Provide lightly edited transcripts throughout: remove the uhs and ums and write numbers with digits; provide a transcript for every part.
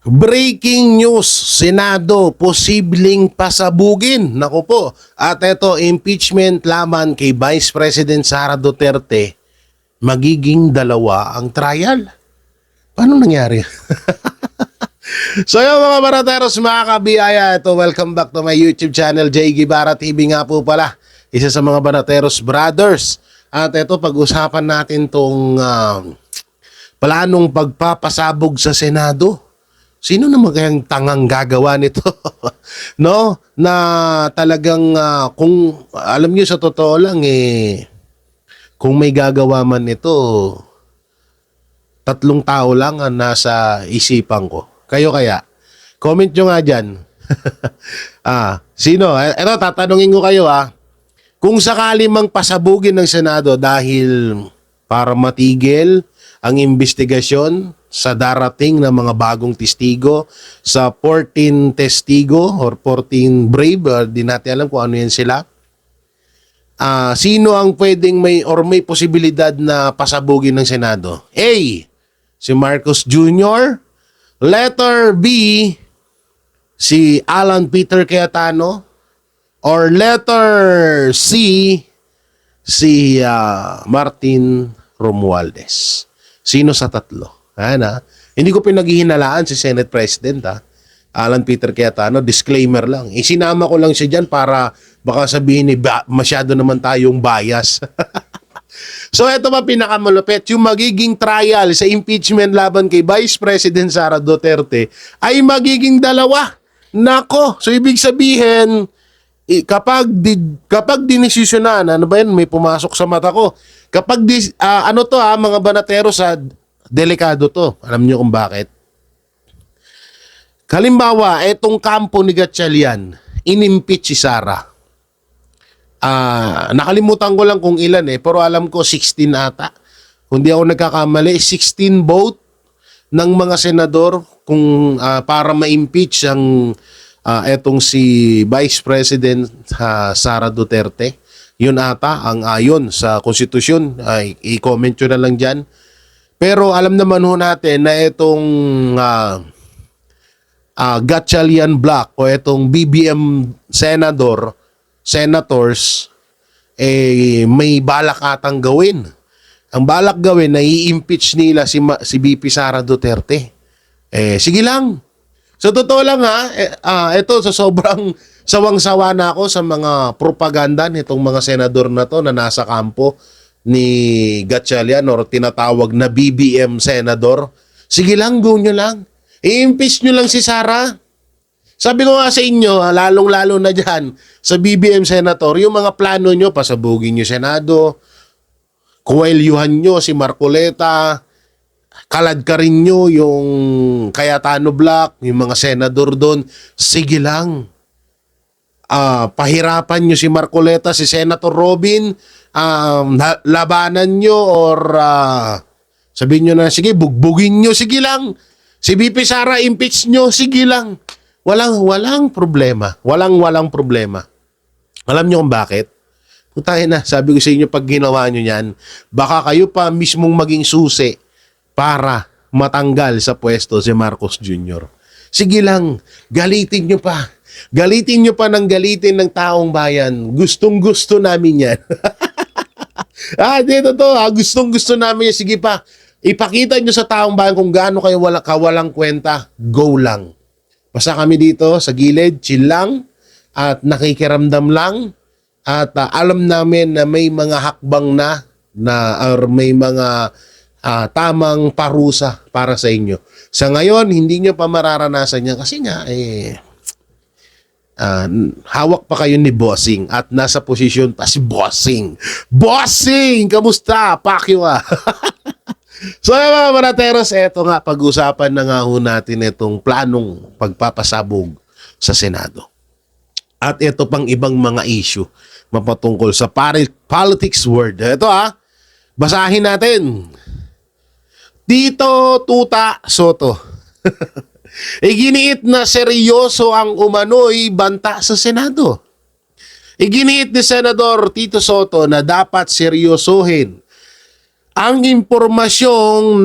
Breaking news, Senado posibleng pasabugin. Naku po. At ito, impeachment laban kay Vice President Sara Duterte. Magiging dalawa ang trial. Paano nangyari? So yung mga barateros, mga kabiyaya, ito, welcome back to my YouTube channel, Jay Guevara TV nga po pala. Isa sa mga barateros brothers. At ito, pag-usapan natin tong planong pagpapasabog sa Senado. Sino naman kayang tangang gagawa nito? No? Na talagang kung alam niyo sa totoo lang kung may gagawa man nito, 3 tao lang ang nasa isipan ko. Kayo kaya? Comment nyo nga dyan. Sino? Eto, tatanungin ko kayo Kung sakali mang pasabugin ng Senado dahil para matigil ang investigasyon sa darating na mga bagong testigo, sa 14 testigo or 14 brave, di natin alam kung ano yan sila. Sino ang pwedeng may posibilidad na pasabugin ng Senado? A, si Marcos Jr. Letter B, si Alan Peter Cayetano. Or letter C, si Martin Romualdez. Sino sa tatlo? Hindi ko pinaghihinalaan si Senate President Alan Peter Cayetano, disclaimer lang. Isinama ko lang siya dyan para baka sabihin masyado naman tayong bias. So ito pa pinakamalupit, yung magiging trial sa impeachment laban kay Vice President Sara Duterte ay magiging dalawa. Nako, so ibig sabihin, kapag dinesisyonan, ano ba yan, may pumasok sa mata ko. Kapag mga banatero sa delikado to. Alam niyo kung bakit? Halimbawa, etong kampo ni Gatchalian, inimpeach si Sara. Nakalimutan ko lang kung ilan pero alam ko 16 ata. Kung di ako nagkakamali, 16 vote ng mga senador kung para ma-impeach ang etong si Vice President Sara Duterte. Yun ata ang ayon sa konstitusyon. I-comment nyo na lang dyan. Pero alam naman ho natin na itong Gatchalian Block o itong BBM senators may balak atang gawin. Ang balak gawin na i-impeach nila si VP Sara Duterte. Sige lang. So totoo lang ito sa sobrang sawang-sawa na ako sa mga propaganda nitong mga senador na to na nasa kampo ni Gatchalian or tinatawag na BBM senador. Sige lang, go nyo lang. I-impeach nyo lang si Sara. Sabi ko nga sa inyo, lalong-lalo na dyan sa BBM senator, yung mga plano nyo, pasabugin nyo Senado, kuwelyuhan nyo si Marcoleta, kaladkarin nyo yung Cayetano Block, yung mga senador doon, sige lang. Pahirapan nyo si Marcoleta, si Senator Robin, labanan nyo or sabihin nyo na, sige, bugbugin nyo, sige lang. Si VP Sara, impeach nyo, sige lang. Walang problema. Walang problema. Alam nyo kung bakit? Putahin na, sabi ko sa inyo, pag ginawa nyo yan, baka kayo pa mismong maging susi para matanggal sa pwesto si Marcos Jr. Sige lang, galitin nyo pa. Galitin nyo pa ng galitin ng taong bayan. Gustong-gusto namin yan. Dito to, gustong-gusto namin yan. Sige pa, ipakita nyo sa taong bayan kung gaano kayo kawalang kwenta. Go lang. Basta kami dito sa gilid, chill lang, at nakikiramdam lang, at alam namin na may mga hakbang na or may mga tamang parusa para sa inyo. Sa ngayon, hindi nyo pa mararanasan yan kasi nga, hawak pa kayo ni Bossing at nasa posisyon pa si Bossing. Bossing! Kamusta? Pakyo So mga barateros, eto nga, pag-usapan na nga ho natin itong planong pagpapasabog sa Senado. At ito pang ibang mga issue mapatungkol sa politics world. Ito basahin natin. Tito Tuta Soto. Iginiit na seryoso ang umano'y banta sa Senado. Iginiit ni Senador Tito Soto na dapat seryosohin Ang impormasyong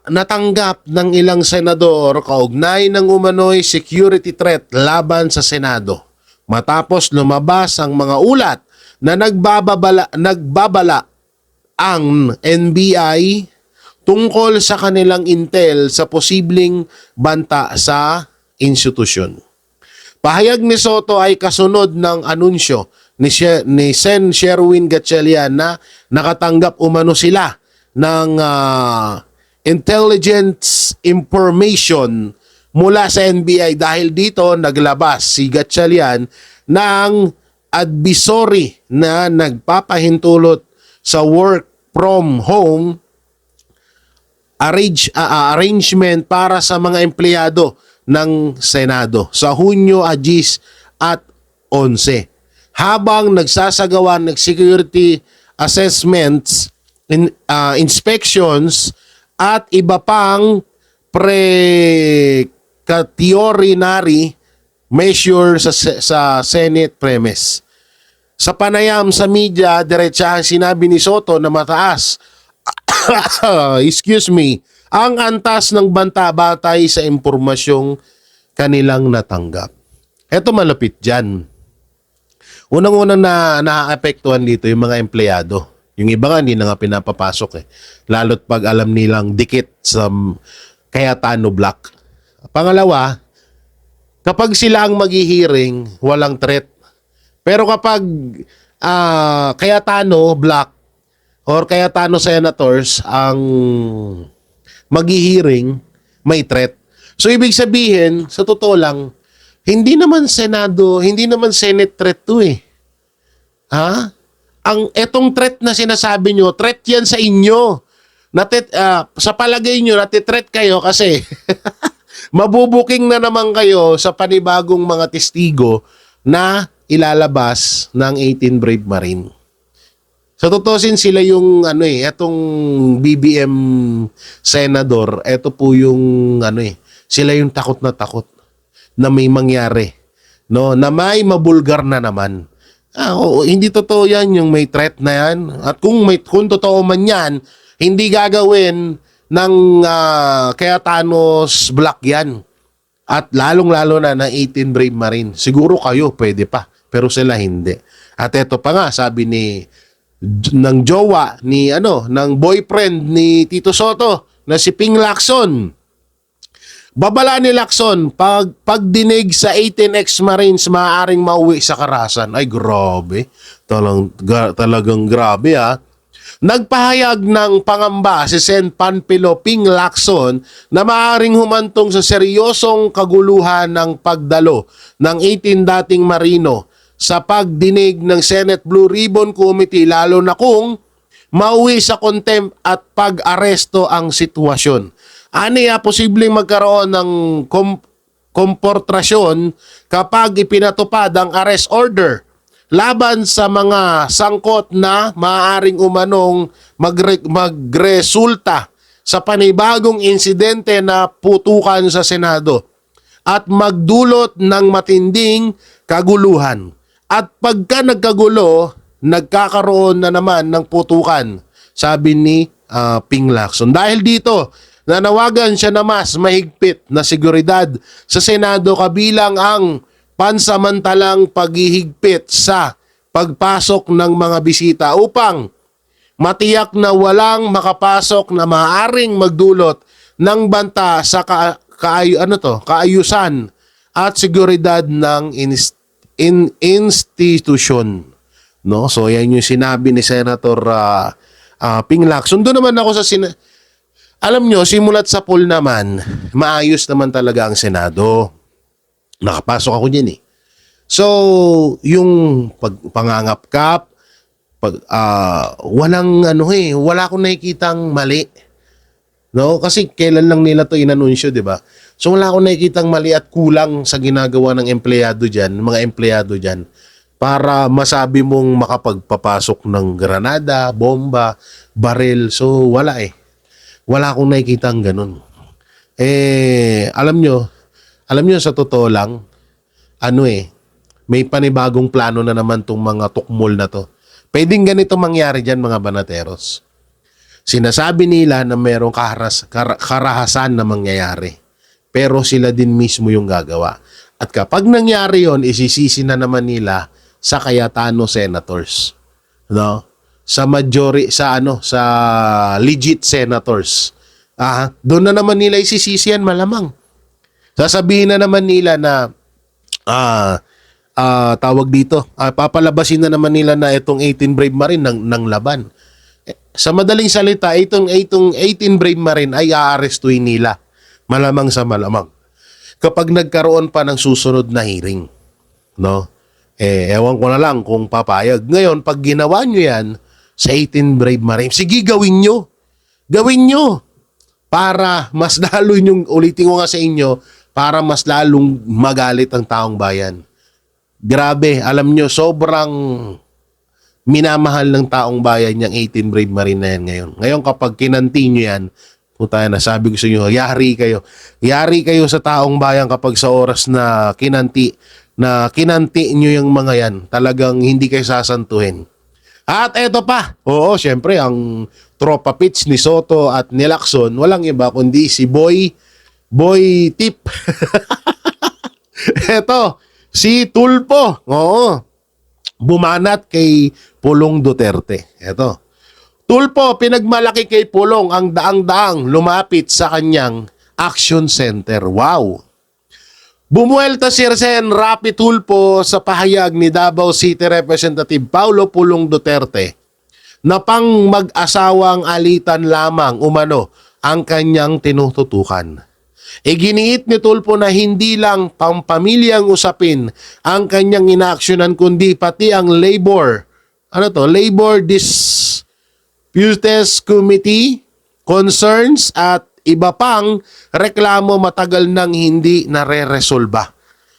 natanggap ng ilang senador kaugnay ng umano'y security threat laban sa Senado matapos lumabas ang mga ulat na nagbabala ang NBI tungkol sa kanilang intel sa posibleng banta sa institusyon. Pahayag ni Soto ay kasunod ng anunsyo ni Sen. Sherwin Gatchalian na nakatanggap umano sila ng intelligence information mula sa NBI. Dahil dito naglabas si Gatchalian ng advisory na nagpapahintulot sa work from home arrangement para sa mga empleyado ng Senado sa Hunyo 10 at 11 habang nagsasagawa ng security assessments, inspections at iba pang precautionary measure sa Senate premise. Sa panayam sa media, diretsahan sinabi ni Soto na mataas excuse me, ang antas ng banta batay sa impormasyong kanilang natanggap. Ito malapit dyan. Unang-unang naapektuhan dito yung mga empleyado. Yung iba nga hindi na nga pinapapasok eh. Lalo't pag alam nilang dikit sa Cayetano Block. Pangalawa, kapag sila ang maghihiring, walang threat. Pero kapag Cayetano Block or Cayetano Senators ang maghihiring, may threat. So ibig sabihin, sa totoo lang, hindi naman Senado, hindi naman Senate threat to eh. Ha? Etong threat na sinasabi nyo, threat yan sa inyo. Sa palagay nyo, natitreat kayo kasi mabubuking na naman kayo sa panibagong mga testigo na ilalabas ng 18 Brave Marine. Sa tutusin sila yung etong BBM senador, eto po yung sila yung takot na may mangyari, no, na may mabulgar na naman. Hindi totoo yan yung may threat na yan. At kung totoo man yan, hindi gagawin ng Cayetanos Block yan. At lalong-lalo na ng 18 Brave Marine. Siguro kayo pwede pa, pero sila hindi. At eto pa nga, sabi ng jowa ng boyfriend ni Tito Soto na si Ping Lacson. Babala ni Lacson, pagdinig sa 18 ex-Marines maaaring mauwi sa Karasan. Ay grabe. Talagang grabe ha. Nagpahayag ng pangamba si Sen. Panfilo Ping Lacson na maaaring humantong sa seryosong kaguluhan ng pagdalo ng 18 dating Marino sa pagdinig ng Senate Blue Ribbon Committee, lalo na kung mauwi sa contempt at pag-aresto ang sitwasyon. Posibleng magkaroon ng komportasyon kapag ipinatupad ang arrest order laban sa mga sangkot na maaaring umanong magresulta sa panibagong insidente na putukan sa Senado at magdulot ng matinding kaguluhan. At pagka nagkagulo, nagkakaroon na naman ng putukan, sabi ni Ping Lacson. Dahil dito, nanawagan siya na mas mahigpit na seguridad sa Senado kabilang ang pansamantalang paghihigpit sa pagpasok ng mga bisita upang matiyak na walang makapasok na maaaring magdulot ng banta sa kaayusan at seguridad ng institution. No? So yan yung sinabi ni Senator Ping Lacson. Doon naman ako sa alam nyo, simulat sa poll naman, maayos naman talaga ang Senado. Nakapasok ako dyan eh. So, yung pangangapkap, wala akong nakikitang mali. No? Kasi kailan lang nila to inanunsyo, di ba? So, wala akong nakikitang mali at kulang sa ginagawa ng mga empleyado dyan, para masabi mong makapagpapasok ng granada, bomba, baril. So, wala eh. Wala akong nakikitang ganun. Alam nyo, sa totoo lang, may panibagong plano na naman tong mga tukmol na to. Pwedeng ganito mangyari dyan, mga banateros. Sinasabi nila na merong karahasan na mangyayari. Pero sila din mismo yung gagawa. At kapag nangyari yon, isisisi na naman nila sa Cayetano senators. No? Sa legit senators. Doon na naman nila isisisiyan malamang. Sasabihin na naman nila na tawag dito, papalabasin na naman nila na itong 18 Brave Marine ng laban. Sa madaling salita, itong 18 Brave Marine ay aarestuin nila. Malamang sa malamang. Kapag nagkaroon pa ng susunod na hearing. No? Ewan ko na lang kung papayag. Ngayon, pag ginawa nyo yan sa 18 Brave Marine, sige, gawin nyo. Gawin nyo. Para mas lalo yung, ulitin ko nga sa inyo, para mas lalong magalit ang taong bayan. Grabe, alam nyo, sobrang minamahal ng taong bayan yung 18 Brave Marine na yan ngayon. Ngayon, kapag kinanti nyo yan, puta na, sabi ko sa inyo, yari kayo. Yari kayo sa taong bayan kapag sa oras na kinanti nyo yung mga yan, talagang hindi kayo sasantuhin. At eto pa, oo, syempre, ang tropa pitch ni Soto at ni Lacson, walang iba kundi si Boy Tip. Eto, si Tulpo, oo, bumanat kay Pulong Duterte. Eto, Tulpo, pinagmalaki kay Pulong ang daang-daang lumapit sa kanyang action center. Wow! Bumuelta si Sen Rapi Tulpo sa pahayag ni Davao City Representative Paulo Pulong Duterte na pang mag-asawang alitan lamang umano ang kanyang tinututukan. Iginiit ni Tulpo na hindi lang pampamilyang usapin ang kanyang inaaksyonan kundi pati ang Labor Disputes Committee concerns at iba pang reklamo matagal nang hindi nare-resolba.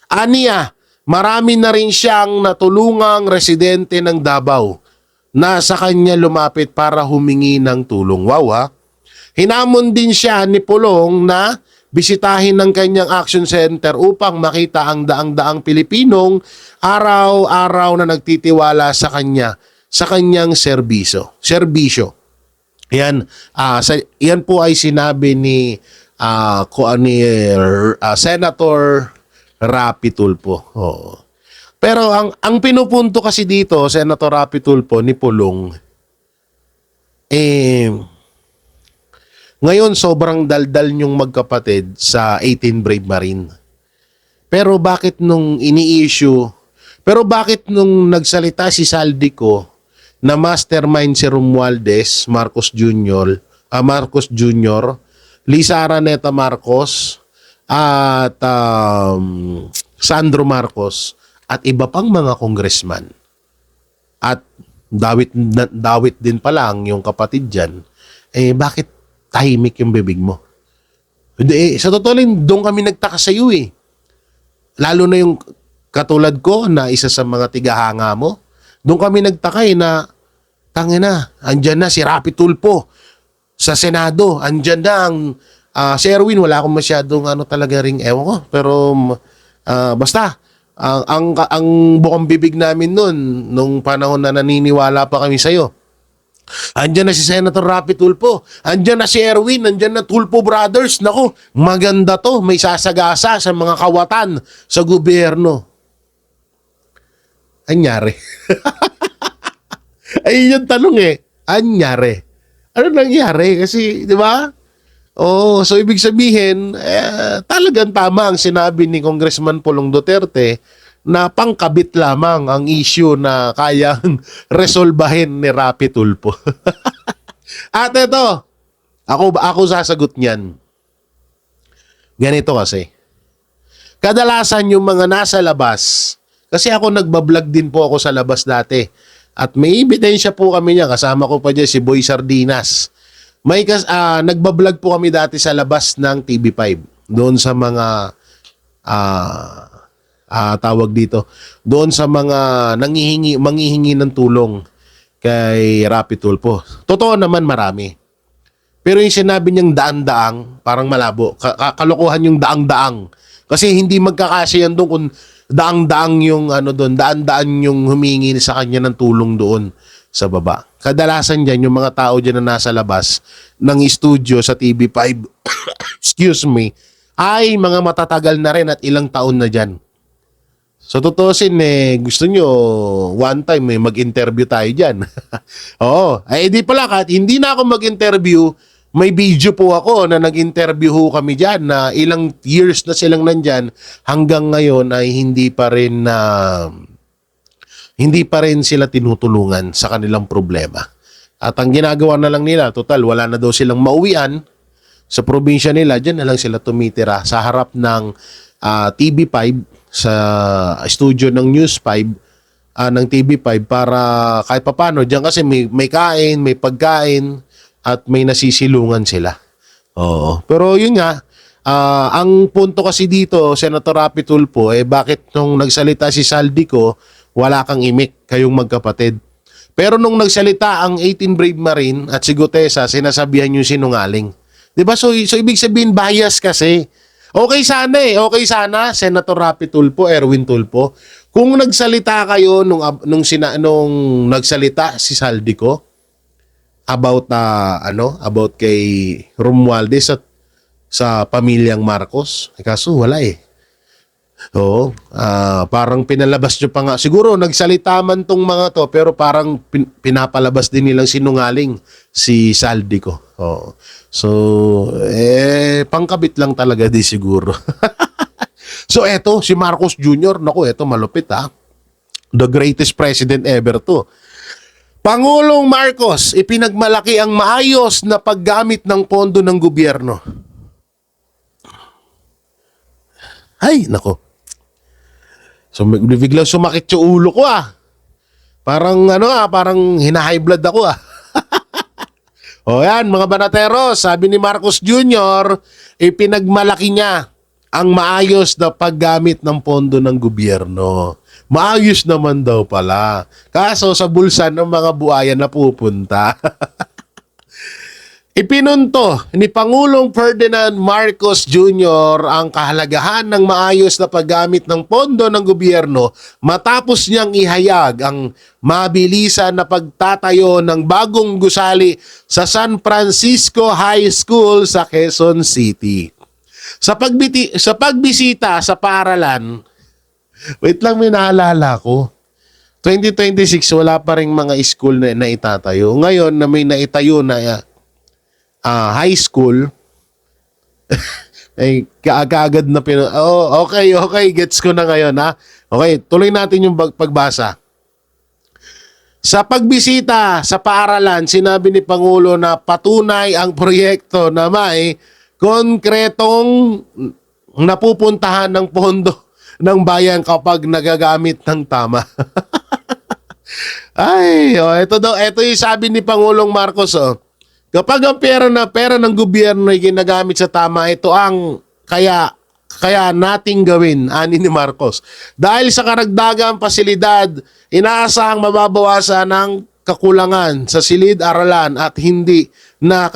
Aniya, marami na rin siyang natulungang residente ng Davao na sa kanya lumapit para humingi ng tulong. Wow, ha? Hinamon din siya ni Pulong na bisitahin ng kanyang action center upang makita ang daang-daang Pilipinong araw-araw na nagtitiwala sa kanyang serbisyo. Yan, yan po ay sinabi ni Senator Rapi Tulfo. Oo. Pero ang pinupunto kasi dito, Senator Rapi Tulfo ni Pulong, ngayon sobrang daldal yung magkapatid sa 18 Brave Marine. Pero bakit nung nagsalita si Saldico na mastermind si Romualdez Marcos Jr., Lisa Araneta Marcos, at Sandro Marcos, at iba pang mga congressman. At dawit din pa lang yung kapatid dyan, bakit tahimik yung bibig mo? Hindi, sa totoo lang, doon kami nagtaka sa iyo eh. Lalo na yung katulad ko na isa sa mga tigahanga mo, doon kami nagtaka na tangina, andyan na si Rapi Tulfo sa Senado, andyan na ang si Erwin, wala akong masyadong talaga ring ewan ko, pero basta ang bukang bibig namin nung panahon na naniniwala pa kami sa'yo. Andyan na si Senator Rapi Tulfo, andyan na si Erwin, andyan na Tulfo Brothers. Naku, maganda to, may sasagasa sa mga kawatan sa gobyerno. Anyari. Ayun yung tanong anyari. Ano nangyari? Kasi, di ba? So ibig sabihin, talagang tama ang sinabi ni Congressman Pulong Duterte na pangkabit lamang ang issue na kayang resolbahin ni Rapi Tulfo. At ito, ako sasagot niyan. Ganito kasi. Kadalasan yung mga nasa labas, kasi ako nagbablog din po ako sa labas dati. At may ebidensya po kami niya, kasama ko pa dyan si Boy Sardinas. Nagbablog po kami dati sa labas ng TV5. Doon sa mga tawag dito, doon sa mga manghihingi ng tulong kay Rapi Tulfo. Totoo naman marami. Pero yung sinabi niyang daan-daang, parang malabo. Kalokohan yung daang-daang. Kasi hindi magkakasya yan doon kung daang-daang yung daan-daan yung humingi sa kanya ng tulong doon. sa baba. Kadalasan dyan, yung mga tao dyan na nasa labas ng studio sa TV5, excuse me, ay mga matatagal na rin at ilang taon na dyan. So, tutusin gusto nyo, one time mag-interview tayo dyan. Oo. Ay, di pala, kahit hindi na ako mag-interview, may video po ako na nag-interview ho kami dyan na ilang years na silang nandyan hanggang ngayon ay hindi pa rin sila tinutulungan sa kanilang problema. At ang ginagawa na lang nila, total, wala na daw silang mauwian sa probinsya nila, dyan na lang sila tumitira sa harap ng TV5, sa studio ng News 5, ng TV5 para kahit papano, dyan kasi may kain, may pagkain, at may nasisilungan sila. Oo. Pero yun nga, ang punto kasi dito, Senator Rapi Tulfo, bakit nung nagsalita si Saldico, wala kang imik, kayong magkapatid. Pero nung nagsalita ang 18 Brave Marine at si Gutesa, sinasabihan yung sinungaling. 'Di ba? So ibig sabihin bias kasi. Okay sana Senator Rapi Tulfo, Erwin Tulfo, kung nagsalita kayo nung nagsalita si Saldico about about kay Romualdez at sa pamilyang Marcos. Kaso wala Oo, parang pinalabas nyo pa nga. Siguro nagsalita man tong mga to, pero parang pinapalabas din nilang sinungaling si Saldico. Oo. So, pangkabit lang talaga di siguro. So, eto, si Marcos Jr., naku, eto malupit The greatest president ever to. Pangulong Marcos, ipinagmalaki ang maayos na paggamit ng pondo ng gobyerno. Ay, nako. So, biglang sumakit yung ulo ko Parang parang hina-high blood ako O yan, mga banatero, sabi ni Marcos Jr., ipinagmalaki niya ang maayos na paggamit ng pondo ng gobyerno. Maayos naman daw pala. Kaso sa bulsa ng mga buhayan na pupunta. Ipinunto ni Pangulong Ferdinand Marcos Jr. ang kahalagahan ng maayos na paggamit ng pondo ng gobyerno matapos niyang ihayag ang mabilisan na pagtatayo ng bagong gusali sa San Francisco High School sa Quezon City. Sa pagbisita sa paaralan, wait lang, may naalala ko. 2026, wala pa rin mga school na itatayo. Ngayon na may naitayo na high school, ay kaagad na okay, gets ko na ngayon Okay, tuloy natin yung pagbasa. Sa pagbisita sa paaralan, sinabi ni Pangulo na patunay ang proyekto na may konkretong napupuntahan ng pondo ng bayan kapag nagagamit ng tama. Ito yung sabi ni Pangulong Marcos kapag ang pera ng gobyerno ay ginagamit sa tama, ito ang kaya nating gawin, ani ni Marcos. Dahil sa karagdagang pasilidad, inaasahang mababawasan ang kakulangan sa silid-aralan at hindi na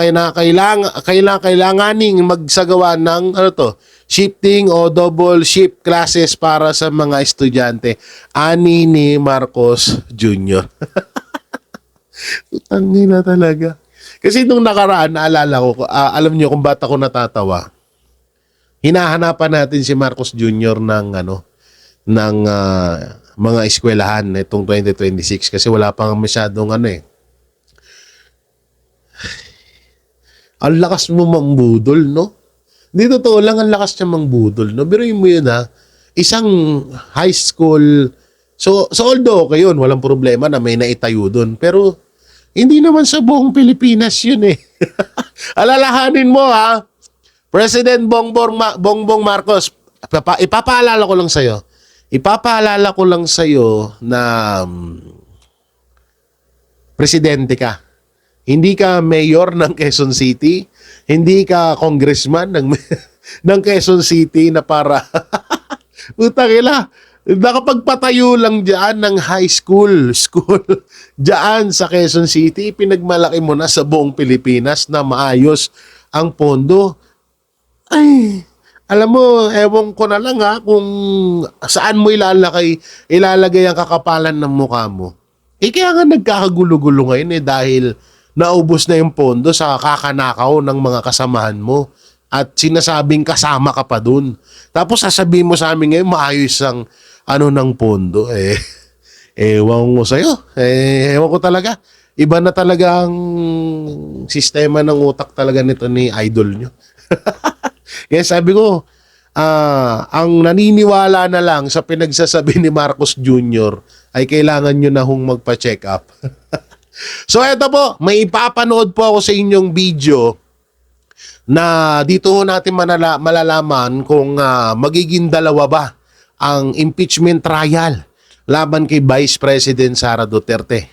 kailanganing magsagawa ng shifting o double shift classes para sa mga estudyante, ani ni Marcos Jr. Tangina talaga. Kasi nung nakaraan, naalala ko, alam niyo kung ba't ako natatawa. Hinahanapan natin si Marcos Jr. ng mga eskwelahan itong 2026 kasi wala pang masyadong Ang lakas mo mangbudol, no? Hindi totoo lang, ang lakas niya mangbudol, no? Biruin mo yun, isang high school, so although okay yun, walang problema na may naitayo dun, pero hindi naman sa buong Pilipinas yun Alalahanin mo President Bongbong Marcos, ipapaalala ko lang sa'yo na presidente ka. Hindi ka mayor ng Quezon City, hindi ka congressman ng Quezon City na para nakapagpatayo lang dyan ng high school dyan sa Quezon City, pinagmalaki mo na sa buong Pilipinas na maayos ang pondo. Ay, alam mo, ewan ko na lang kung saan mo ilalagay ang kakapalan ng mukha mo. Kaya nga nagkakagulo-gulo ngayon dahil naubos na yung pondo sa kakanakaw ng mga kasamahan mo at sinasabing kasama ka pa dun. Tapos sasabihin mo sa amin ngayon maayos ang ng pondo. Ewan ko sa'yo. Ewan ko talaga. Iba na talaga ang sistema ng utak talaga nito ni idol nyo. Kaya sabi ko, ang naniniwala na lang sa pinagsasabi ni Marcos Jr. ay kailangan nyo na hong magpa-check up. So eto po, may ipapanood po ako sa inyong video na dito natin malalaman kung magiging dalawa ba ang impeachment trial laban kay Vice President Sara Duterte.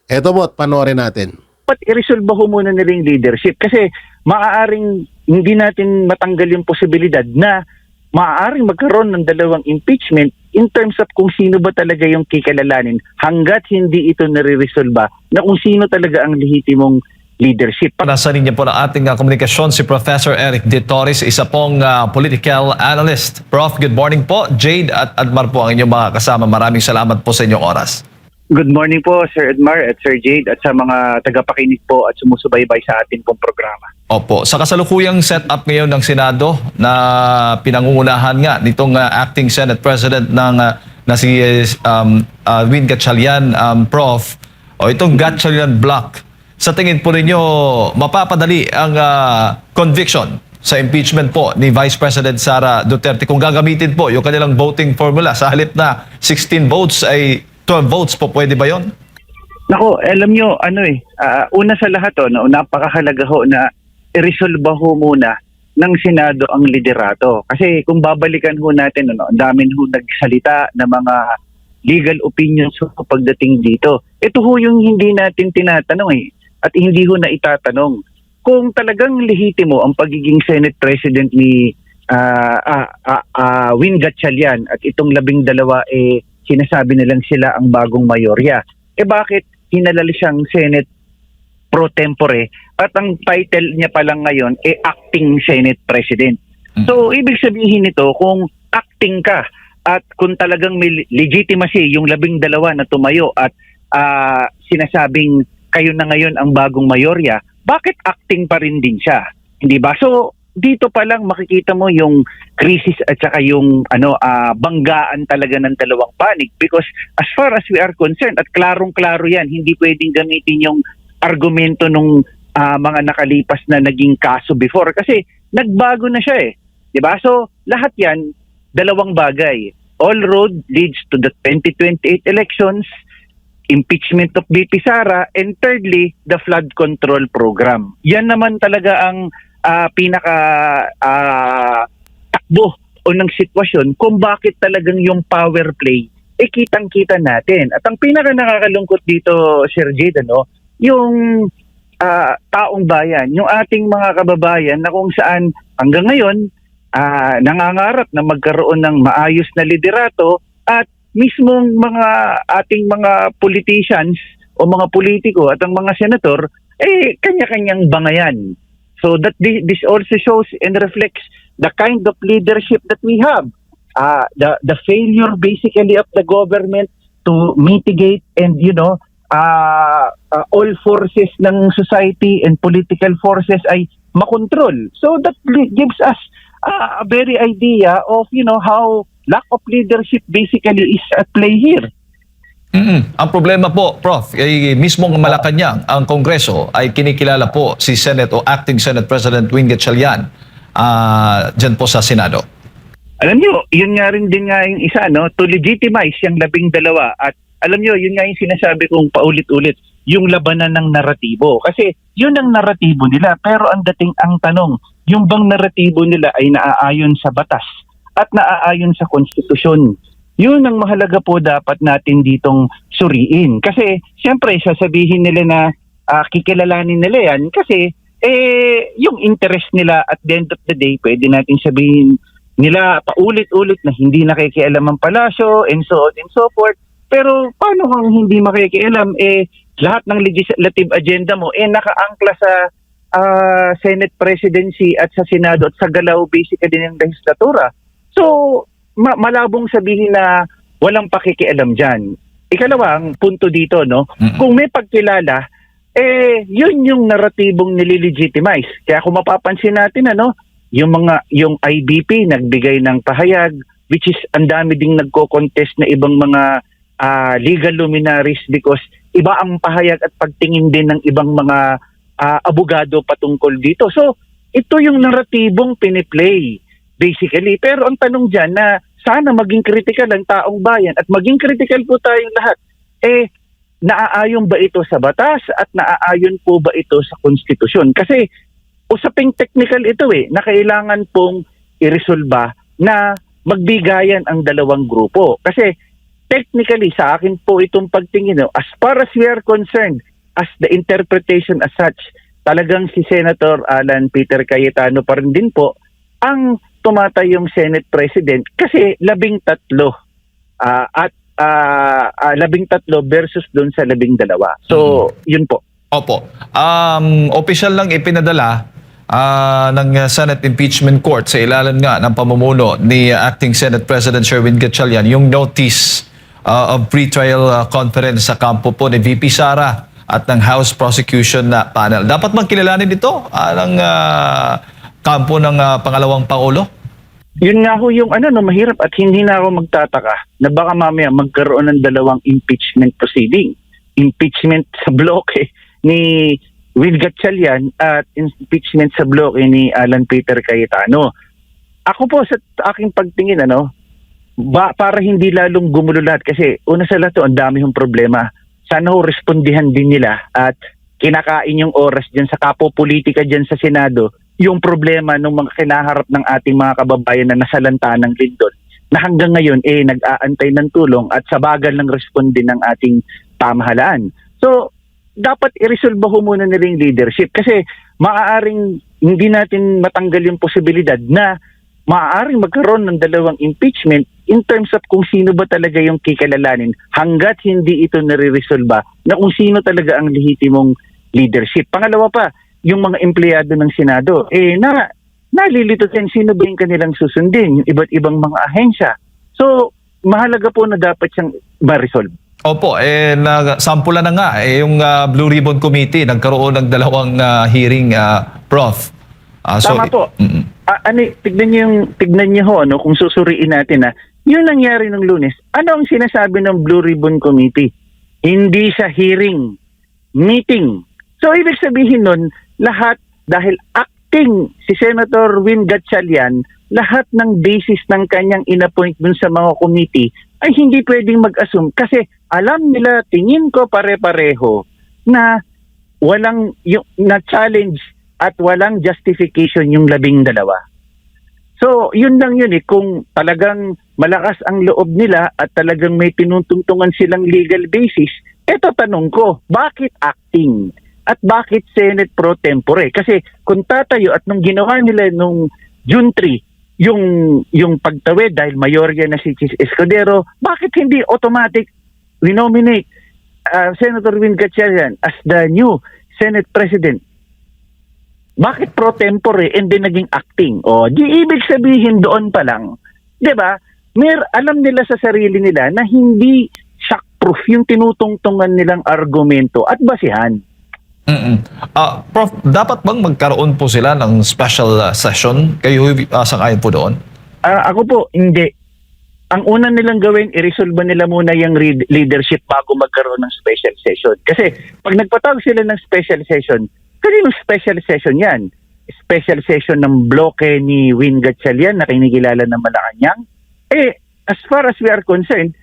Eto po, panoorin natin. Dapat i-resolve ho muna nila yung leadership kasi maaaring hindi natin matanggal yung posibilidad na maaaring magkaroon ng dalawang impeachment in terms of kung sino ba talaga yung kikilalanin hanggat hindi ito nare-resolve na kung sino talaga ang lehitimong leadership. Nasa linya po ng ating komunikasyon si Professor Eric De Torres, isa pong political analyst. Prof, good morning po. Jade at Admar po ang inyong mga kasama. Maraming salamat po sa inyong oras. Good morning po Sir Edmar at Sir Jade at sa mga tagapakinig po at sumusubaybay sa ating pong programa. Opo. Sa kasalukuyang setup ngayon ng Senado na pinangungunahan nga nitong acting Senate President na si Win Gatchalian, Prof, o itong Gatchalian Block, sa tingin po ninyo mapapadali ang conviction sa impeachment po ni Vice President Sara Duterte kung gagamitin po yung kanilang voting formula sa halip na 16 votes ay 12 votes po, pwede ba yon? Nako, alam nyo, una sa lahat, napakahalaga ho na i-resolve ho muna ng Senado ang liderato. Kasi kung babalikan ho natin, ang dami ho nagsalita na mga legal opinions ho pagdating dito. Ito ho yung hindi natin tinatanong at hindi ho na itatanong. Kung talagang lehitimo ang pagiging Senate President ni Win Gatchalian at itong 12 sinasabi nilang sila ang bagong mayorya. Bakit hinalal siyang Senate pro tempore at ang title niya pa lang ngayon acting Senate President. So ibig sabihin nito kung acting ka at kung talagang may legitimacy yung 12 na tumayo at sinasabing kayo na ngayon ang bagong mayorya, bakit acting pa rin din siya? Hindi ba? So dito pa lang makikita mo yung crisis at saka yung banggaan talaga ng dalawang panig because as far as we are concerned at klarong-klaro yan, hindi pwedeng gamitin yung argumento nung mga nakalipas na naging kaso before kasi nagbago na siya di ba? So lahat yan, dalawang bagay. All road leads to the 2028 elections, impeachment of VP Sara, and thirdly, the flood control program. Yan naman talaga ang pinaka takbo o ng sitwasyon kung bakit talagang yung power play kitang-kita natin. At ang pinaka nakakalungkot dito, Sir Jade, yung taong bayan, yung ating mga kababayan na kung saan hanggang ngayon nangangarap na magkaroon ng maayos na liderato at mismong mga ating mga politicians o mga politiko at ang mga senator kanya-kanyang bangayan. So that this also shows and reflects the kind of leadership that we have. The failure basically of the government to mitigate and all forces ng society and political forces ay makontrol. So that gives us a very idea of how lack of leadership basically is at play here. Ang problema po, Prof, ay mismong Malacanang, ang Kongreso ay kinikilala po si Senate o Acting Senate President Win Gatchalian dyan po sa Senado. Alam nyo, yun nga rin din nga yung isa, to legitimize yung 12 at alam nyo, yun nga yung sinasabi kong paulit-ulit, yung labanan ng naratibo. Kasi yun ang naratibo nila, pero ang tanong, yung bang naratibo nila ay naaayon sa batas at naaayon sa konstitusyon. Yun ang mahalaga po dapat natin ditong suriin. Kasi siyempre sasabihin nila na kikilalanin nila yan kasi yung interest nila at the end of the day, pwede natin sabihin nila paulit-ulit na hindi nakikialam ang palasyo and so on and so forth. Pero paano kung hindi makikialam? Lahat ng legislative agenda mo nakaangkla sa Senate presidency at sa Senado at sa galaw basically ng legislatura. So malabong sabihin na walang pakikialam dyan. ikalawang punto dito, no? Mm-mm. Kung may pagkilala, yun yung naratibong nililegitimize. Kaya kung mapapansin natin, yung IBP nagbigay ng pahayag, which is ang dami ding nagko-contest na ibang mga legal luminaries because iba ang pahayag at pagtingin din ng ibang mga abogado patungkol dito. So, ito yung naratibong piniplay, basically. Pero ang tanong dyan na sana maging critical ang taong bayan at maging critical po tayong lahat. Naaayon ba ito sa batas at naaayon po ba ito sa konstitusyon? Kasi usaping technical ito na kailangan pong iresolba na magbigayan ang dalawang grupo. Kasi technically sa akin po itong pagtingin, as far as we are concerned, as the interpretation as such, talagang si Senator Alan Peter Cayetano pa rin din po ang tumatayong Senate President kasi 13 at 13 versus doon sa 12. So, yun po. Opo. Official lang ipinadala ng Senate Impeachment Court sa ilalim nga ng pamumuno ni Acting Senate President Sherwin Gatchalian yung notice of pre-trial conference sa kampo po ni VP Sara at ng House Prosecution na panel. Dapat bang kilalanin ito ng kampo ng pangalawang Pangulo? Yun nga ho yung mahirap at hindi na ako magtataka na baka mamaya magkaroon ng dalawang impeachment proceeding. Impeachment sa bloke ni Will Gatchalian at impeachment sa bloke ni Alan Peter Cayetano. Ako po sa aking pagtingin para hindi lalong gumulo lahat kasi una sa lahat ang dami hong problema. Sana ho respondihan din nila at kinakain yung oras dyan sa kapopolitika dyan sa Senado yung problema ng mga kinaharap ng ating mga kababayan na nasalanta ng lindol na hanggang ngayon nag-aantay ng tulong at sa bagal ng responde ng ating pamahalaan. So, dapat i-resolve ho muna nila yung leadership kasi maaaring hindi natin matanggal yung posibilidad na maaaring magkaroon ng dalawang impeachment in terms of kung sino ba talaga yung kikilalanin hanggat hindi ito nare-resolve na kung sino talaga ang lehitimong leadership. Pangalawa pa, yung mga empleyado ng Senado, nalilito din sino ba yung kanilang susundin, yung iba't ibang mga ahensya. So, mahalaga po na dapat siyang ma-resolve. Opo, sampulan na nga yung Blue Ribbon Committee, nagkaroon ng dalawang hearing, Prof. Tama po. Tignan niyo ho, kung susuriin natin yung nangyari ng Lunes, ano ang sinasabi ng Blue Ribbon Committee? Hindi sa hearing, meeting. So, ibig sabihin nun, lahat dahil acting si Senator Win Gatchalian, lahat ng basis ng kanyang inappoint dun sa mga committee ay hindi pwedeng mag-assume kasi alam nila, tingin ko pare-pareho na walang na challenge at walang justification yung 12. So, yun lang yun kung talagang malakas ang loob nila at talagang may tinutungtungan silang legal basis, eto tanong ko, bakit acting? At bakit Senate pro tempore? Kasi kung tatayo at nung ginawa nila nung June 3, yung pagtawid dahil mayorya na si Chis Escudero, bakit hindi automatic we nominate Senator Win Gatchalian as the new Senate President? Bakit pro tempore and then naging acting? Di ibig sabihin doon pa lang, 'di ba? Alam nila sa sarili nila na hindi shockproof yung tinutungtungan nilang argumento at basihan. Prof, dapat bang magkaroon po sila ng special session? Kayo sang-ayon po doon? Ako po, hindi. Ang una nilang gawin, i-resolve nila muna yung leadership bago magkaroon ng special session. Kasi pag nagpatawag sila ng special session, kaninong special session yan? Special session ng bloke ni Win Gatchalian na kinikilala ng Malacanang? As far as we are concerned,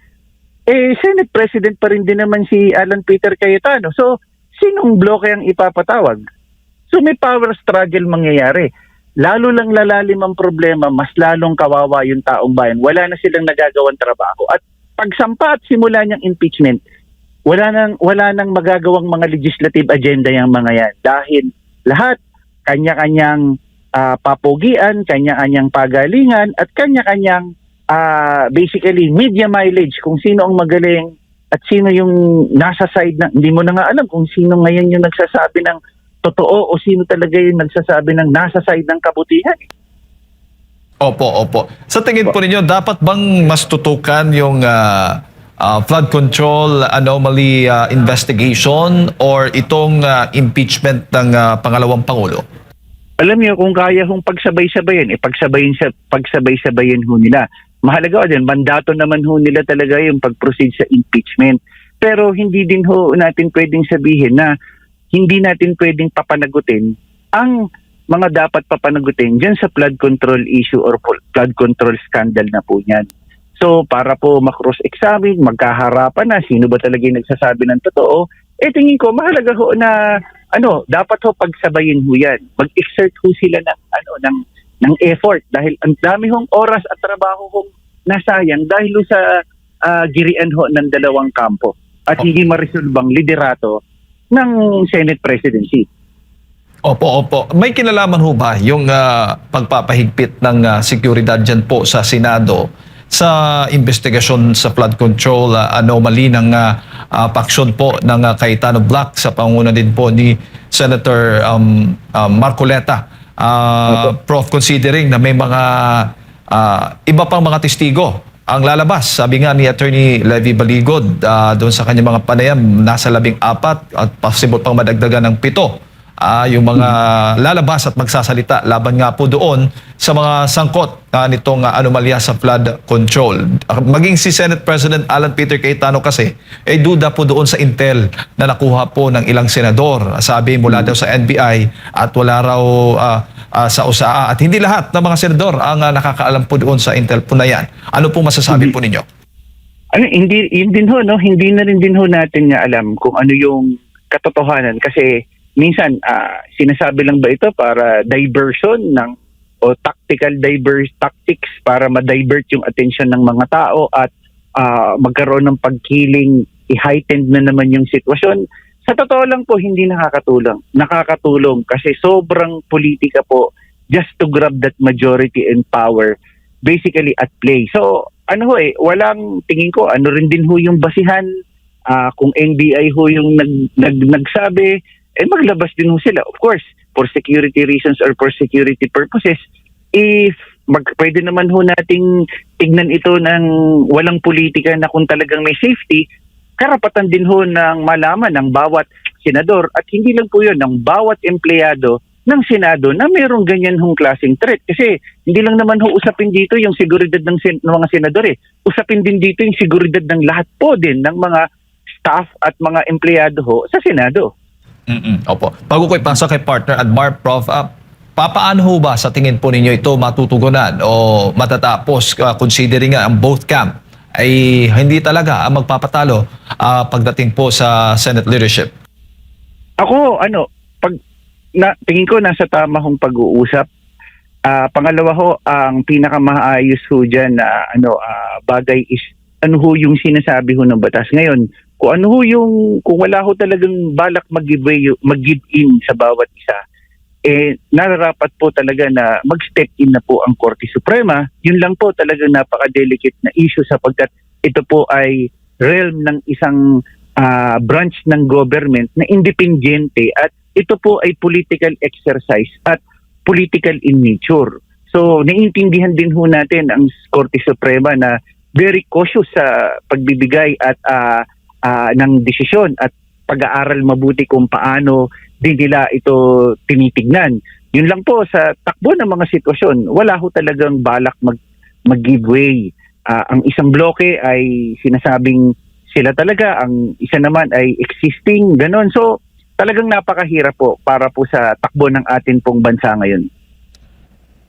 Senate President pa rin din naman si Alan Peter Cayetano. So, sinong bloke ang ipapatawag? So may power struggle mangyayari. Lalo lang lalalim ang problema, mas lalong kawawa yung taong bayan. Wala na silang nagagawang trabaho. At pagsampa at simula niyang impeachment, wala nang magagawang mga legislative agenda yung mga yan. Dahil lahat, kanya-kanyang papugian, kanya-kanyang pagalingan, at kanya-kanyang basically media mileage kung sino ang magaling at sino yung nasa side na, hindi mo na nga alam kung sino ngayon yung nagsasabi ng totoo o sino talaga yung nagsasabi ng nasa side ng kabutihan. Opo. Sa tingin po ninyo, dapat bang mas tutukan yung flood control anomaly investigation or itong impeachment ng pangalawang Pangulo? Alam niyo, kung kaya hong pagsabay-sabayin, pagsabay-sabayin ho nila. Mahalaga din, mandato naman ho nila talaga yung pag-proceed sa impeachment. Pero hindi din ho natin pwedeng sabihin na hindi natin pwedeng papanagutin ang mga dapat papanagutin dyan sa flood control issue or flood control scandal na po yan. So para po makross-examine, magkaharapan na sino ba talaga yung nagsasabi ng totoo, tingin ko mahalaga ho na dapat ho pagsabayin ho yan. Mag-exert ho sila ng effort dahil ang dami hong oras at trabaho hong nasayang dahil ho sa girian ho ng dalawang kampo at hindi maresolbang liderato ng Senate presidency. Opo. May kinalaman ho ba yung pagpapahigpit ng seguridad dyan po sa Senado sa investigasyon sa flood control anomaly ng paksyon po ng Cayetano Black sa panguna din po ni Senator Marcoleta? Prof, considering na may mga iba pang mga testigo ang lalabas, sabi nga ni Attorney Levy Baligod doon sa kanyang mga panayam, nasa 14 at possible pang madagdagan ng 7 yung mga lalabas at magsasalita laban nga po doon sa mga sangkot nitong anomalya sa flood control. Maging si Senate President Alan Peter Cayetano kasi duda po doon sa intel na nakuha po ng ilang senador. Sabi mula daw sa NBI at wala raw sa USAA at hindi lahat ng mga senador ang nakakaalam po doon sa intel po na yan. Ano po masasabi po ninyo? Hindi na rin din ho natin nga alam kung ano yung katotohanan kasi minsan, sinasabi lang ba ito para diversion o tactics para ma-divert yung attention ng mga tao at magkaroon ng pagkiling, i-heightened na naman yung sitwasyon. Sa totoo lang po, hindi nakakatulong. Nakakatulong kasi sobrang politika po just to grab that majority and power basically at play. So, walang tingin ko, rin din ho yung basihan kung NBI ho yung nagsabi, maglabas din ho sila. Of course, for security reasons or for security purposes, pwede naman ho nating tignan ito ng walang politika na kung talagang may safety, karapatan din ho ng malaman ng bawat senador at hindi lang po yun, ng bawat empleyado ng Senado na mayroong ganyan hong klaseng threat. Kasi hindi lang naman ho usapin dito yung seguridad ng mga senador Usapin din dito yung seguridad ng lahat po din ng mga staff at mga empleyado ho sa Senado. Opo. Bago ko ipasa kay partner Admar, Prof, papaano ho ba sa tingin po ninyo ito matutugunan o matatapos considering nga ang both camp ay hindi talaga ang magpapatalo pagdating po sa Senate leadership? Ako, tingin ko nasa tama hong pag-uusap. Pangalawa ho, ang pinakamaayos ho dyan na bagay is yung sinasabi ho ng batas. Ngayon, kung wala ho talagang balak mag-give in sa bawat isa, nararapat po talaga na mag-step in na po ang Korte Suprema. Yun lang po talaga napaka-delicate na issue sapagkat ito po ay realm ng isang branch ng government na independyente at ito po ay political exercise at political in nature. So, naiintindihan din ho natin ang Korte Suprema na very cautious sa pagbibigay at ng desisyon at pag-aaral mabuti kung paano din nila ito tinitignan. Yun lang po, sa takbo ng mga sitwasyon, wala ho talagang balak mag-give way. Ang isang bloke ay sinasabing sila talaga, ang isa naman ay existing, ganon. So, talagang napakahirap po para po sa takbo ng atin pong bansa ngayon.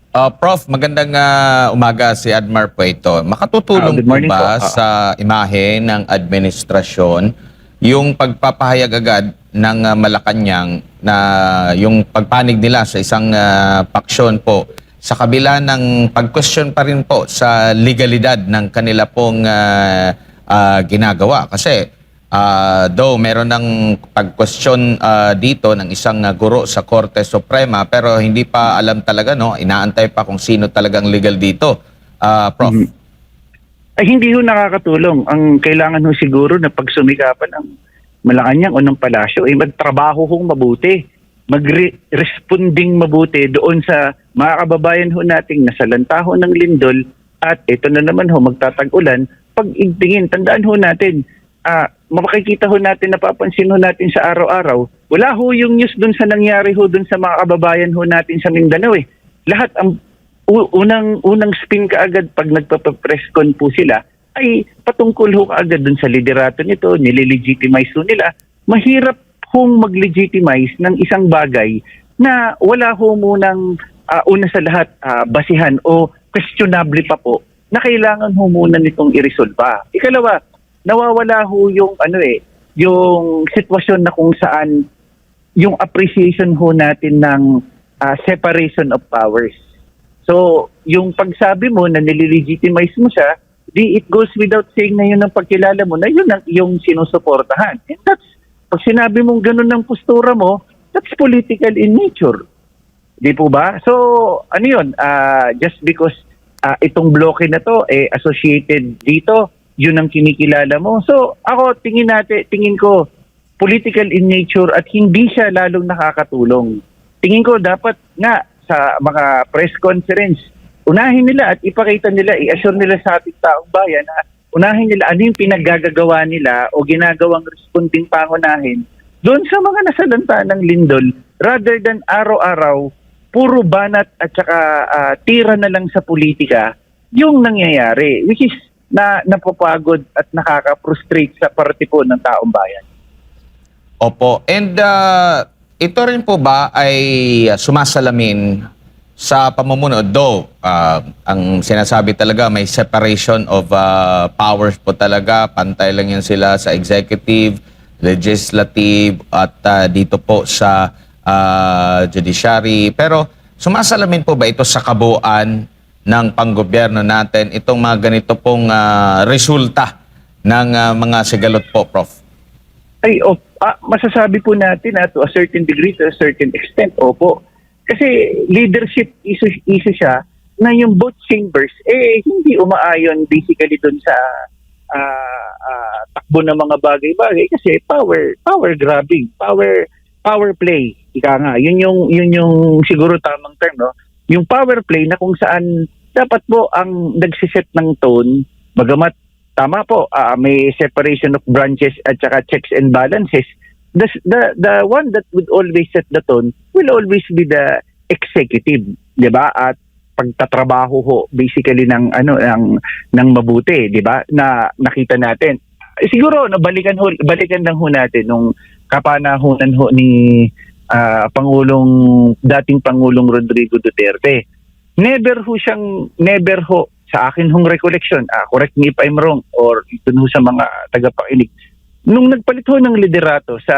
Prof, magandang umaga, si Admar po ito. Makatutulong good po morning ba po. sa imahe ng administrasyon yung pagpapahayag agad ng Malacanang na yung pagpanig nila sa isang paksyon po sa kabila ng pag-question pa rin po sa legalidad ng kanila pong ginagawa? Kasi though meron ng pag-question dito ng isang guro sa Korte Suprema pero hindi pa alam talaga, inaantay pa kung sino talagang legal dito. Prof. Ay hindi ho nakakatulong. Ang kailangan ho siguro na pagsumikapan ng Malacanang o ng palasyo ay magtrabaho hong mabuti. Mag-responding mabuti doon sa mga kababayan ho nating nasalanta ho ng lindol at ito na naman ho magtatag-ulan pag-igtingin. Tandaan ho natin, makikita ho natin, napapansin ho natin sa araw-araw, wala ho yung news dun sa nangyari ho dun sa mga kababayan ho natin sa Mindanao eh. Lahat ang unang spin kaagad pag nagpa-press con po sila ay patungkol ho kaagad dun sa liderato nito, nililegitimize ho nila. Mahirap hong mag-legitimize ng isang bagay na wala ho munang una sa lahat basihan o questionable pa po na kailangan ho muna nitong i-resolve. Ikalawa, nawawala ho yung yung sitwasyon na kung saan yung appreciation ho natin ng separation of powers. So, yung pagsabi mo na nililegitimize mo siya, it goes without saying na yun ang pagkilala mo na yun ang iyong sinusuportahan. And that's, pag sinabi mong ganun ng postura mo, that's political in nature. Di po ba? So, ano yun? Just because itong bloke na to associated dito, yun ang kinikilala mo. So, ako, tingin ko, political in nature at hindi siya lalong nakakatulong. Tingin ko, dapat nga sa mga press conference, unahin nila at ipakita nila, i-assure nila sa ating taong bayan na unahin nila ano yung pinaggagawa nila o ginagawang responding pangunahin doon sa mga nasalanta ng lindol rather than araw-araw puro banat at saka tira na lang sa politika yung nangyayari, which is na napapagod at nakaka-frustrate sa parte po ng taong bayan. Opo. And ito rin po ba ay sumasalamin sa pamumuno? Though, ang sinasabi talaga may separation of powers po talaga. Pantay lang yan sila sa executive, legislative, at dito po sa judiciary. Pero sumasalamin po ba ito sa kabuuan ng panggobyerno natin, itong mga ganito pong resulta ng mga sigalot po, Prof? Masasabi po natin to a certain degree, to a certain extent, opo. Kasi leadership issue siya na yung both chambers, hindi umaayon basically dun sa takbo ng mga bagay-bagay kasi power grabbing, power play. Ika nga, yun yung siguro tamang term, no? Yung power play na kung saan dapat po ang nagsiset ng tone, bagamat tama po, may separation of branches at saka checks and balances. The one that would always set the tone will always be the executive, 'di ba? At pagtatrabaho ho basically ng mabuti, 'di ba? Na nakita natin. Siguro balikan lang ho natin nung kapanahunan ho ni dating Pangulong Rodrigo Duterte. Never ho sa akin hong recollection, correct me if I'm wrong or ito ho sa mga tagapakinig, nung nagpalit ho ng liderato sa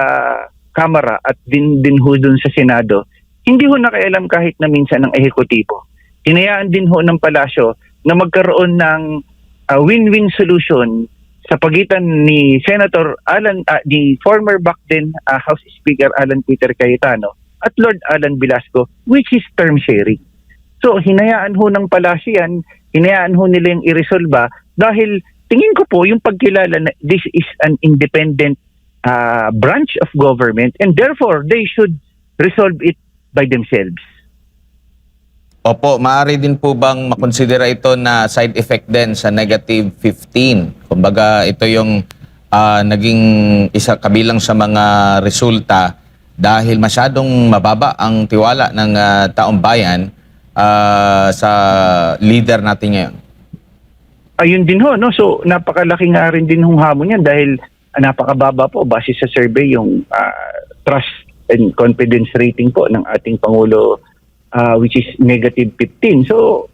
Kamara at din ho dun sa Senado, hindi ho nakialam kahit na minsan ng ehekutibo. Hinayaan din ho ng palasyo na magkaroon ng win-win solution sa pagitan ni Senator ni former back then House Speaker Alan Peter Cayetano at Lord Alan Velasco, which is term sharing. So, hinayaan ho ng palasyo yan, hinayaan ho nila yung i-resolve dahil tingin ko po yung pagkilala na this is an independent branch of government and therefore they should resolve it by themselves. Opo, maaari din po bang makonsidera ito na side effect din sa negative 15? Kumbaga, ito yung naging isa kabilang sa mga resulta dahil masyadong mababa ang tiwala ng taong bayan sa leader natin ngayon. Ayun din ho, no? So, napakalaki nga rin din hong hamon yan dahil napakababa po base sa survey yung trust and confidence rating po ng ating Pangulo which is negative 15. So,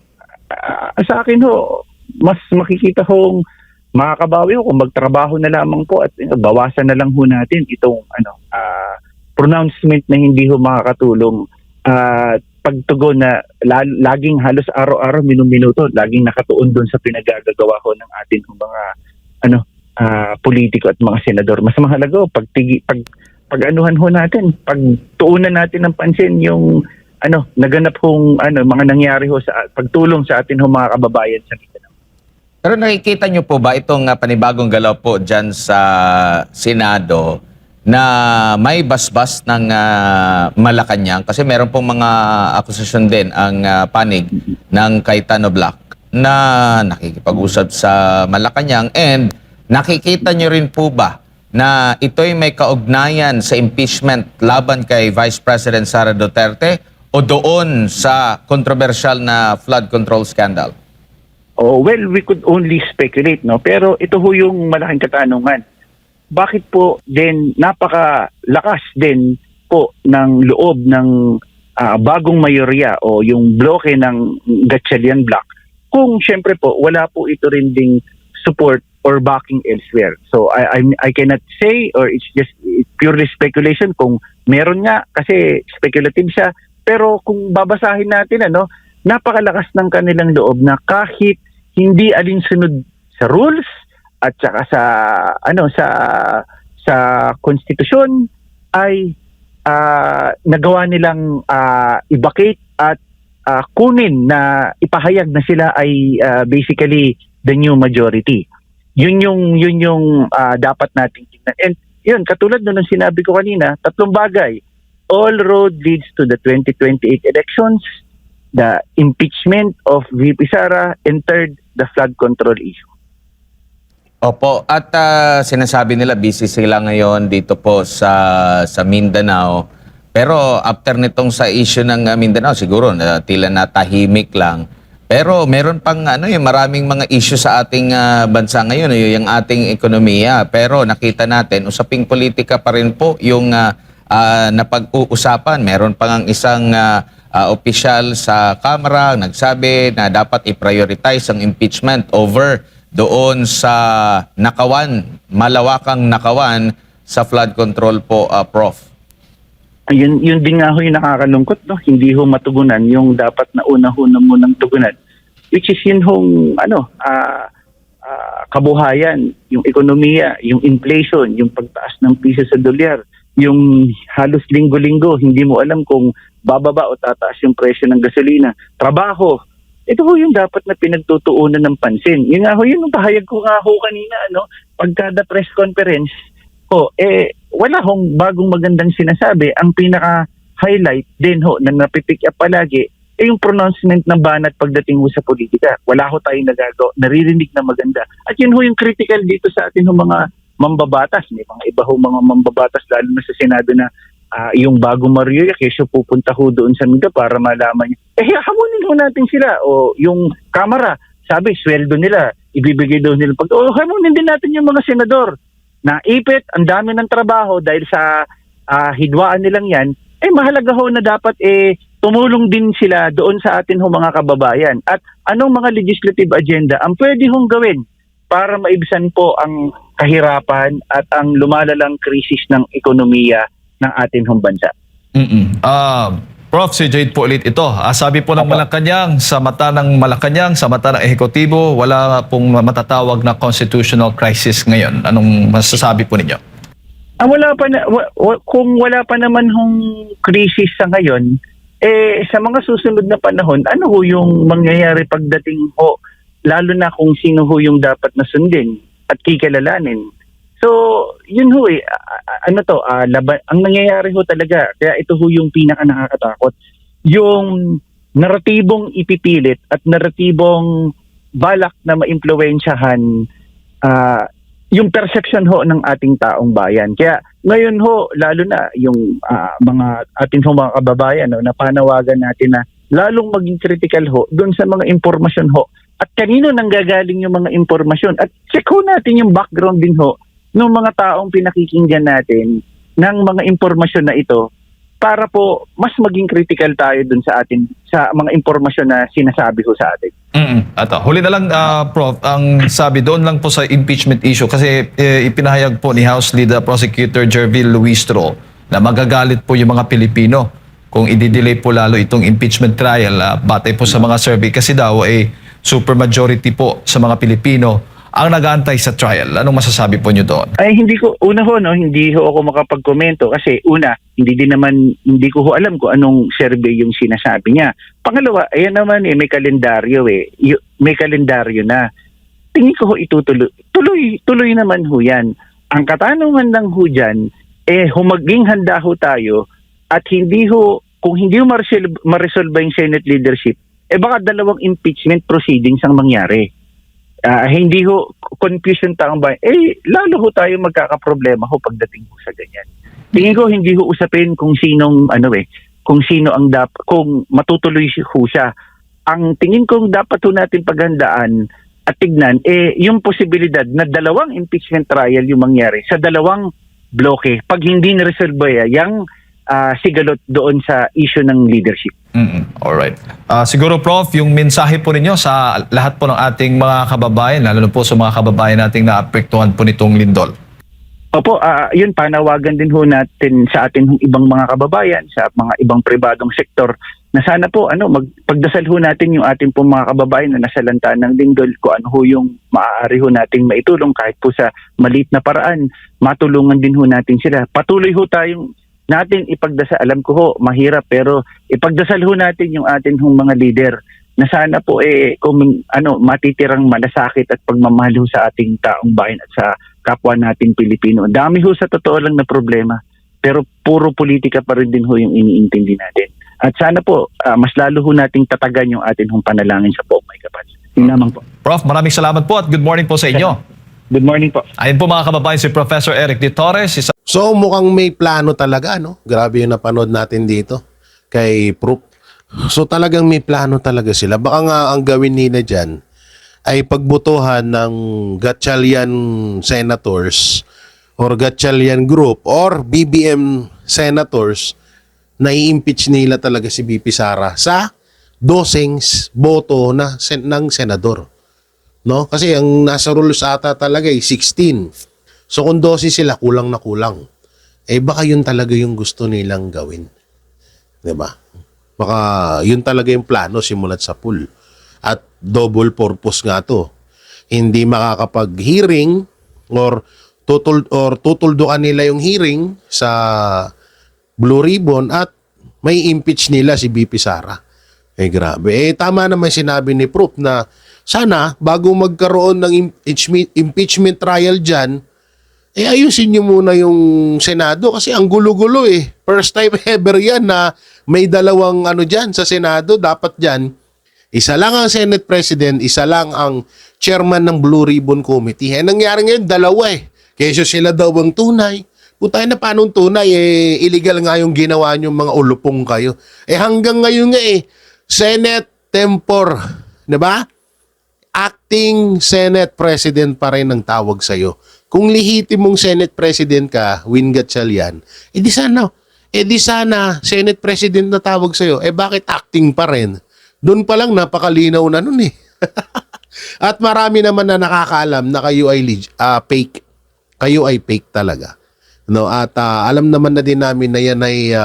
sa akin ho, mas makikita hong makakabawi ho kung magtrabaho na lamang po at bawasan na lang ho natin itong pronouncement na hindi ho makakatulong pagtugon na laging halos araw-araw, minuto, laging nakatuon doon sa pinagagagawa ho ng ating mga politiko at mga senador. Mas mahalaga pag-anuhan ho natin, pagtuunan natin ng pansin yung naganap hong mga nangyari ho sa pagtulong sa atin ho mga kababayan sa Mindanao. Pero nakikita nyo po ba itong panibagong galaw po dyan sa Senado na may basbas ng Malacanang? Kasi meron pong mga akusasyon din ang panig ng Cayetano Black na nakikipag-usap sa Malacanang, and nakikita nyo rin po ba na ito'y may kaugnayan sa impeachment laban kay Vice President Sara Duterte o doon sa controversial na flood control scandal? Oh, well, we could only speculate, no? Pero ito ho yung malaking katanungan. Bakit po din napakalakas din po ng loob ng bagong mayorya o yung bloke ng Gatchalian Bloc kung syempre po wala po ito rin ding support or backing elsewhere. So I cannot say, or it's purely speculation kung meron nga, kasi speculative siya. Pero kung babasahin natin, napakalakas ng kanilang loob na kahit hindi alinsunod sa rules at saka sa konstitusyon ay nagawa nilang i-vacate at kunin na ipahayag na sila ay basically the new majority. Yun yung dapat nating tingnan. And yun, katulad nun ng sinabi ko kanina, tatlong bagay. All road leads to the 2028 elections, the impeachment of VP Sara, and third, the flood control issue. Opo, at sinasabi nila busy sila ngayon dito po sa Mindanao. Pero after nitong sa issue ng Mindanao, siguro tila natahimik lang. Pero meron pang yung maraming mga issue sa ating bansa ngayon, yung ating ekonomiya. Pero nakita natin, usaping politika pa rin po yung napag-uusapan. Meron pang isang opisyal sa Kamara nagsabi na dapat i-prioritize ang impeachment over doon sa nakawan, malawakang nakawan sa flood control po, Prof. Yun din nga ho yung nakakalungkot, no? Hindi ho matugunan yung dapat na una-una munang tugunan. Which is yun hong kabuhayan, yung ekonomiya, yung inflation, yung pagtaas ng piso sa dolyar, yung halos linggo-linggo, hindi mo alam kung bababa o tataas yung presyo ng gasolina. Trabaho, ito ho yung dapat na pinagtutuunan ng pansin. Yun nga ho, yun yung pahayag ko nga ho kanina, pagkada press conference, wala hong bagong magandang sinasabi. Ang pinaka-highlight din ho na napipick up palagi yung pronouncement ng Banat pagdating ho sa politika. Wala ho tayong naririnig na maganda. At yun ho yung critical dito sa atin ho mga mambabatas. May mga iba ho mga mambabatas lalo na sa Senado na yung bagong Mario Yaquisio pupunta ho doon sa Mindanao para malaman niya. Hamunin ho natin sila. O yung Kamara, sabi, sweldo nila, ibibigay daw nila. Hamunin din natin yung mga senador. Naipit, ang dami ng trabaho dahil sa hidwaan nilang yan, mahalaga ho na dapat tumulong din sila doon sa atin ho mga kababayan. At anong mga legislative agenda ang pwede hong gawin para maibsan po ang kahirapan at ang lumalalang krisis ng ekonomiya ng atin hong bansa. Prof, si Jade po ulit ito. Sabi po ng Malacanang, sa mata ng Malacanang, sa mata ng ehekutibo, wala pong matatawag na constitutional crisis ngayon. Anong masasabi po ninyo? Kung wala pa naman hong krisis sa ngayon, sa mga susunod na panahon, ano ho yung mangyayari pagdating ho, lalo na kung sino ho yung dapat na sundin at kikilalanin. So, yun ho laban, ang nangyayari ho talaga, kaya ito ho yung pinaka nakakatakot. Yung naratibong ipipilit at naratibong balak na maimpluwensyahan yung perception ho ng ating taong bayan. Kaya ngayon ho, lalo na yung mga ating mga kababayan, na panawagan natin na lalong maging critical ho doon sa mga impormasyon ho. At kanino nanggagaling yung mga impormasyon. At check ho natin yung background din ho ng mga taong pinakikinggan natin ng mga impormasyon na ito para po mas maging critical tayo dun sa atin sa mga impormasyon na sinasabi ko sa atin. Huli na lang, Prof, ang sabi doon lang po sa impeachment issue kasi ipinahayag po ni House Leader Prosecutor Jervil Luistro na magagalit po yung mga Pilipino kung i-delay po lalo itong impeachment trial batay po sa mga survey kasi daw super majority po sa mga Pilipino ang nag-aantay sa trial. Anong masasabi po nyo doon? Hindi ko ako makapagkomento kasi hindi ko alam kung anong survey yung sinasabi niya. Pangalawa, ayan naman may kalendaryo may kalendaryo na. Tingin ko ho itutuloy. Tuloy naman ho yan. Ang katanungan lang ho dyan, humaging handa ho tayo at kung hindi ho ma-resolve yung Senate leadership, baka dalawang impeachment proceedings ang mangyari. Hindi ho confusion taong bayan. Lalo ho tayo magkakaproblema ho pagdating ho sa ganyan. Tingin ko hindi ho usapin kung sinong kung sino ang kung matutuloy ho siya. Ang tingin ko dapat ho natin paghandaan at tignan yung posibilidad na dalawang impeachment trial yung mangyari sa dalawang bloke pag hindi na-resolve yung sigalot doon sa issue ng leadership. Alright. Siguro Prof, yung mensahe po ninyo sa lahat po ng ating mga kababayan, lalo na po sa mga kababayan nating naapektuhan po nitong lindol. Opo, yun, panawagan din ho natin sa ating ibang mga kababayan, sa mga ibang pribadong sektor, na sana po magpagdasal ho natin yung ating po mga kababayan na nasalanta ng lindol, kung ano ho yung maaari ho nating maitulong kahit po sa maliit na paraan, matulungan din ho natin sila. Patuloy ho tayong natin ipagdasal, alam ko ho, mahirap, pero ipagdasal ho natin yung ating hong mga leader na sana po kung matitirang malasakit at pagmamahal ho sa ating taong bayan at sa kapwa nating Pilipino. Dami ho sa totoo lang na problema, pero puro politika pa rin din ho yung iniintindi natin. At sana po, mas lalo ho nating tatagan yung atin hong panalangin sa buong may kapal. Yun lamang po. Prof, maraming salamat po at good morning po sa inyo. Good morning po. Ayun po mga kababayan, si Professor Eric De Torres, So mukhang may plano talaga, no? Grabe yung napanood natin dito kay Proof. So talagang may plano talaga sila. Baka nga ang gawin nila dyan ay pagbotohan ng Gatchalian senators or Gatchalian group or BBM senators na i-impeach nila talaga si BP Sara sa 12 boto ng senador. No? Kasi ang nasa rules ata talaga ay 16. So kung 12 sila, kulang na kulang. Baka yun talaga yung gusto nilang gawin. Diba? Baka yun talaga yung plano simulat sa pool. At double purpose nga to. Hindi makakapag-hearing or tutuldukan nila yung hearing sa Blue Ribbon at may impeach nila si BP Sara. Grabe. Tama naman sinabi ni Proof na sana bago magkaroon ng impeachment trial dyan, ayusin nyo muna yung Senado kasi ang gulo-gulo First time ever yan na may dalawang dyan sa Senado. Dapat dyan, isa lang ang Senate President, isa lang ang chairman ng Blue Ribbon Committee. Nangyari ngayon, dalawa Kesa sila daw ang tunay. Putay na paanong tunay, illegal nga yung ginawa nyo mga ulupong kayo. Hanggang ngayon nga Senate tempor, diba? Acting Senate President pa rin ang tawag sa'yo. Kung lihitimong Senate President ka, Win Gatchalian, di sana Senate President na tawag sa'yo. Bakit acting pa rin? Doon pa lang napakalinaw na nun At marami naman na nakakaalam na kayo ay fake. Kayo ay fake talaga. No? At alam naman na din namin na yan ay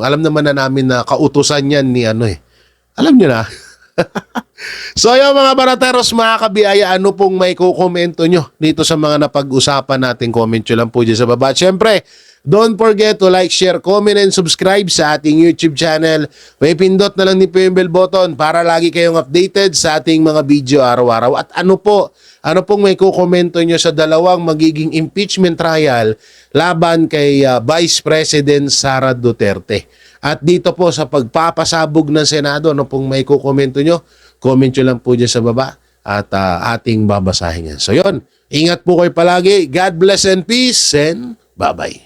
alam naman na namin na kautusan yan ni Alam nyo na. So yung mga barateros, mga kabiyaya, ano pong may kukomento nyo dito sa mga napag-usapan natin? Comment nyo lang po dyan sa baba. At syempre, don't forget to like, share, comment, and subscribe sa ating YouTube channel. May pindot na lang ni po yung bell button para lagi kayong updated sa ating mga video araw-araw. At ano pong may kukomento nyo sa dalawang magiging impeachment trial laban kay Vice President Sara Duterte. At dito po sa pagpapasabog ng Senado, ano pong may kukomento nyo? Comment nyo lang po dyan sa baba at ating babasahin yan. So yun, ingat po kayo palagi. God bless and peace and bye-bye.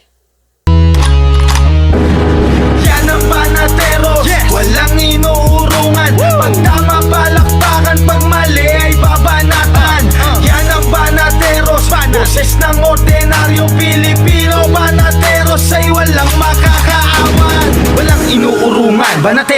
Yan ang Banatero, walang inuurungan. Pag tama palakpakan, pag mali ay babanatan. Yan ang Banateros, boses ng ordinaryong Pilipino. Banateros ay walang makakaawan, walang inuurungan. Banateros